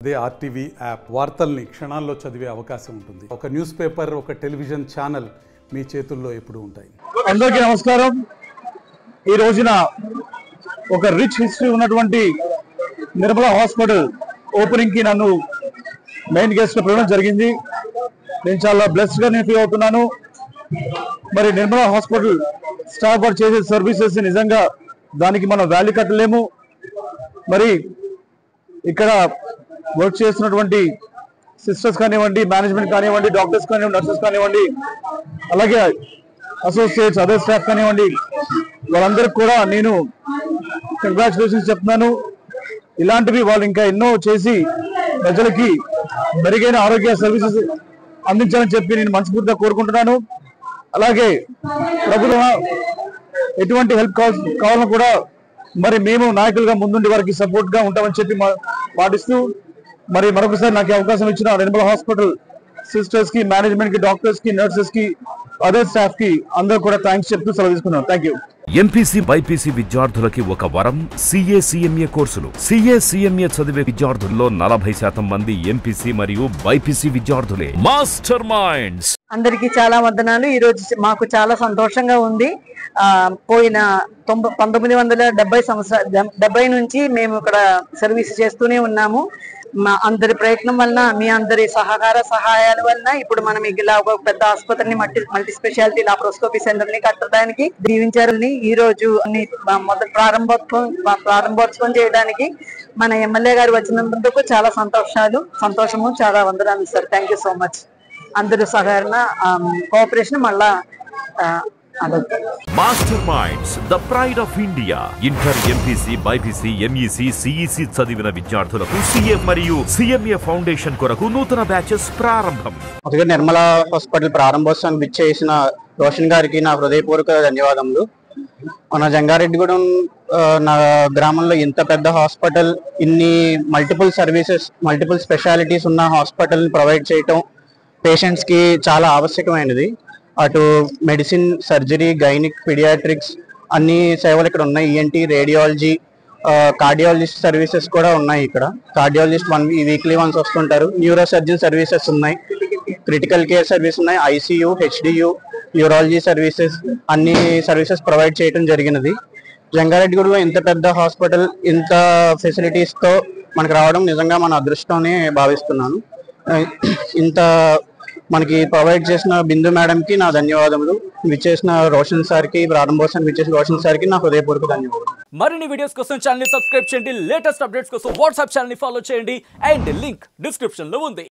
అదే RTV app వార్తల్ని క్షణాల్లో చదివే అవకాశం ఉంటుంది. ఒక న్యూస్ పేపర్, ఒక టెలివిజన్ ఛానల్ మీ చేతుల్లో ఎప్పుడూ ఉంటాయి. అందరికీ నమస్కారం. ఈ రోజున ఒక రిచ్ హిస్టరీ ఉన్నటువంటి నిర్మలా హాస్పిటల్ ఓపెనింగ్ కి నన్ను మెయిన్ గెస్ట్ గా పిలవడం జరిగింది. నేను చాలా బ్లెస్డ్ గా ఫీల్ అవుతున్నాను. మరి నిర్మలా హాస్పిటల్ స్టాఫ్ వారు చేసే సర్వీసెస్ నిజంగా దానికి మనం వాల్యూ కట్టలేము. మరి ఇక్కడ వర్క్ చేస్తున్నటువంటి సిస్టర్స్ కానివ్వండి, మేనేజ్మెంట్ కానివ్వండి, డాక్టర్స్ కానివ్వండి, నర్సెస్ కానివ్వండి, అలాగే అసోసియేట్స్, అదర్ స్టాఫ్ కానివ్వండి, వాళ్ళందరికీ కూడా నేను కంగ్రాచులేషన్స్ చెప్తున్నాను. ఇలాంటివి వాళ్ళు ఇంకా ఎన్నో చేసి ప్రజలకి మెరుగైన ఆరోగ్య సర్వీసెస్ అందించాలని చెప్పి నేను మనస్ఫూర్తిగా కోరుకుంటున్నాను. అలాగే ప్రభుత్వం ఎటువంటి హెల్ప్ కావాలన్నా కూడా మరి మేము నాయకులుగా ముందుండి వారికి సపోర్ట్ గా ఉంటామని చెప్పి పాటిస్తూ మరి మరొకసారి నాకు అవకాశం ఇచ్చిన నిర్మలా హాస్పిటల్ సిస్టర్స్ కి, మేనేజ్మెంట్ కి, డాక్టర్స్ కి, నర్సెస్ కి, అదర్ స్టాఫ్ కి అందరూ కూడా థ్యాంక్స్ చెప్తూ సెలవు తీసుకున్నాను. Thank you. ఎంపీసీ బైపీసీ విద్యార్థులకి ఒక వరం CA CMA కోర్సులు. CA CMA చదివే విద్యార్థుల్లో 40% మంది ఎంపీసీ మరియు బైపీసీ విద్యార్థులే. మాస్టర్ మైండ్స్ అందరికీ చాలా వందనాలు. ఈ రోజు మాకు చాలా సంతోషంగా ఉంది. పోయిన 1970 నుంచి మేము ఇక్కడ సర్వీస్ చేస్తూనే ఉన్నాము. మా అందరి ప్రయత్నం వలన, మీ అందరి సహాయాల వలన ఇప్పుడు మనం ఇలా ఒక పెద్ద ఆసుపత్రిని మల్టీ స్పెషాలిటీ లాప్రోస్కోపీ సెంటర్ ని కట్టడానికి దీవించారని ఈ రోజు మొదటి ప్రారంభోత్సవం చేయడానికి మన ఎమ్మెల్యే గారు వచ్చినందుకు చాలా సంతోషము, చాలా వందనాలు sir. Thank you so much. అందరి సహకరణ, కోఆపరేషన్ మళ్ళా master minds the pride of India. Inter, MPC, BiPC, MEC, CEC చదివిన విద్యార్థులకు CA మరియు CMA ఫౌండేషన్ కొరకు నూతన బ్యాచెస్ ప్రారంభం. మొదటిగా నిర్మలా హాస్పిటల్ ప్రారంభోత్సవానికి విచ్చేసిన రోషన్ గారికి నా హృదయపూర్వక ధన్యవాదములు. మన జంగారెడ్డిగూడెం నా గ్రామంలో ఇంత పెద్ద హాస్పిటల్, ఇన్ని మల్టిపుల్ సర్వీసెస్, మల్టిపుల్ స్పెషాలిటీస్ ఉన్న హాస్పిటల్ ప్రొవైడ్ చేయటం పేషెంట్స్ కి చాలా ఆవశ్యకమైనది. అటు మెడిసిన్, సర్జరీ, గైనిక్, పీడియాట్రిక్స్ అన్ని సేవలు ఇక్కడ ఉన్నాయి. ENT, రేడియాలజీ, కార్డియాలజిస్ట్ సర్వీసెస్ కూడా ఉన్నాయి. ఇక్కడ కార్డియాలజిస్ట్ వీక్లీ వన్స్ వస్తుంటారు. న్యూరో సర్జన్ సర్వీసెస్ ఉన్నాయి, క్రిటికల్ కేర్ సర్వీస్ ఉన్నాయి, ICU, HDU, యూరాలజీ సర్వీసెస్, అన్ని సర్వీసెస్ ప్రొవైడ్ చేయడం జరిగినది. జంగారెడ్డిగూడలో ఇంత పెద్ద హాస్పిటల్, ఇంత ఫెసిలిటీస్ తో మనకు రావడం నిజంగా మన అదృష్టంని భావిస్తున్నాను. ఇంత మనకి ప్రొవైడ్ చేసిన బిందు మేడం కి నా ధన్యవాదములు. విచ్చేసిన రోషన్ సార్ కి, ప్రారంభోత్సవానికి విచ్చేసిన రోషన్ సార్ కి నా హృదయపూర్వక ధన్యవాదాలు. మరిన్ని వీడియోస్ కోసం ఛానల్ ని సబ్స్క్రైబ్ చేయండి. లేటెస్ట్ అప్డేట్స్ కోసం వాట్సాప్ ఛానల్ ని ఫాలో చేయండి. అండ్ లింక్ డిస్క్రిప్షన్ లో ఉంది.